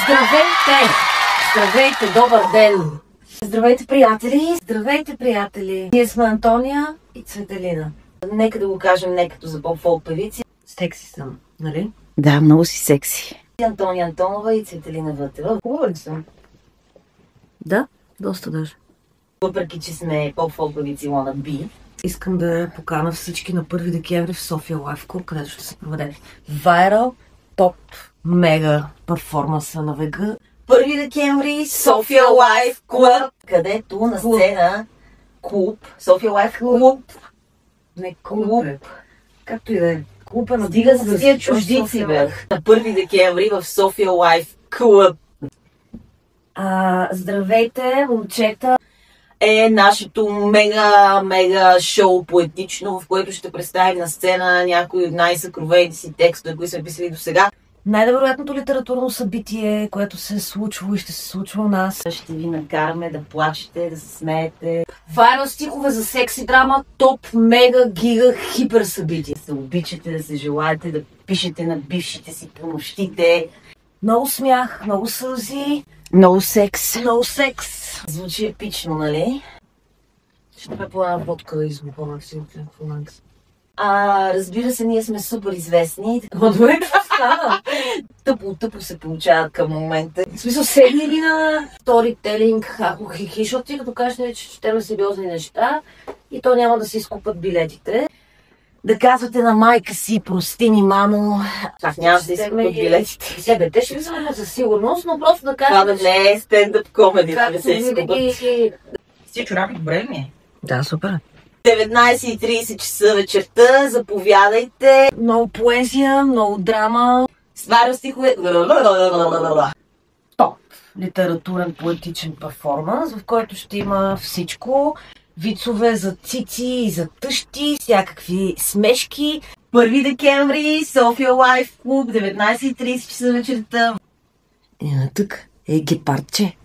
Здравейте! Здравейте, добър ден! Здравейте, приятели! Здравейте, приятели! Ние сме Антония и Цветелина. Нека да го кажем не като за поп-фолк певици. Секси съм, нали? Да, много си секси. Антония Антонова и Цветелина Вътева. Хубава ли съм? Да, доста даже. Въпреки, че сме поп-фолк певици wannabe, искам да покана всички на 1 декември в София Лайф Клуб, където ще се проведе Viral Топ Мега перформанса на вега. 1 декември София Лайф Клуб, където на сцена клуб, София Лайф Клуб, не клуб, както и да е. Клуб е на дига за тия чуждици, бе. На 1 декември в София Лайф Клуб. Здравейте, момчета! Е нашето мега шоу поетично, в което ще представим на сцена някои от най-съкровените си текстове, които сме писали до сега. Най-невероятното литературно събитие, което се е случвало и ще се случва у нас. Ще ви накараме да плачете, да се смеете. Файнал стихове за секси драма, топ, мега, гига, хипер събитие. Да се обичате, да се желаете, да пишете на бившите си по нощите. Много смях, много сълзи. Много секс. Много секс. Звучи епично, нали? Ще ме по една водка да измупам си от телефона. Разбира се, ние сме супер известни. Добре, какво стана? Тъпо се получават към момента. В смисъл, седни ли на сторителинг, ако хихи, защото ти като кажеш, че четем сериозни неща и то няма да си изкупат билетите. Да казвате на майка си, прости ми, мамо. Няма да изкупат билетите. Себе, те ще ви вземат със сигурност, но просто да кажете... Това да не е стендъп комеди, да не се изкупат. Си чорапи добре ми е? Да, супер. 19:30 часа вечерта, заповядайте. Много поезия, много драма. Сваря стихове. Топ литературен поетичен перформанс, в който ще има всичко. Вицове за цици и за тъщи, всякакви смешки. 1 декември, София Лайф Клуб, 19:30 часа вечерта. Тук е гепардче.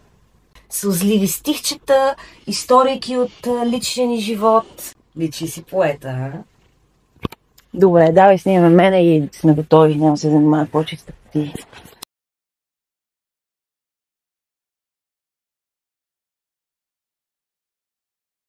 Сълзливи стихчета, историки от личния ни живот. Личи си поета, а? Добре, давай снимаме мене и сме готови. Няма се занимава повече с ти.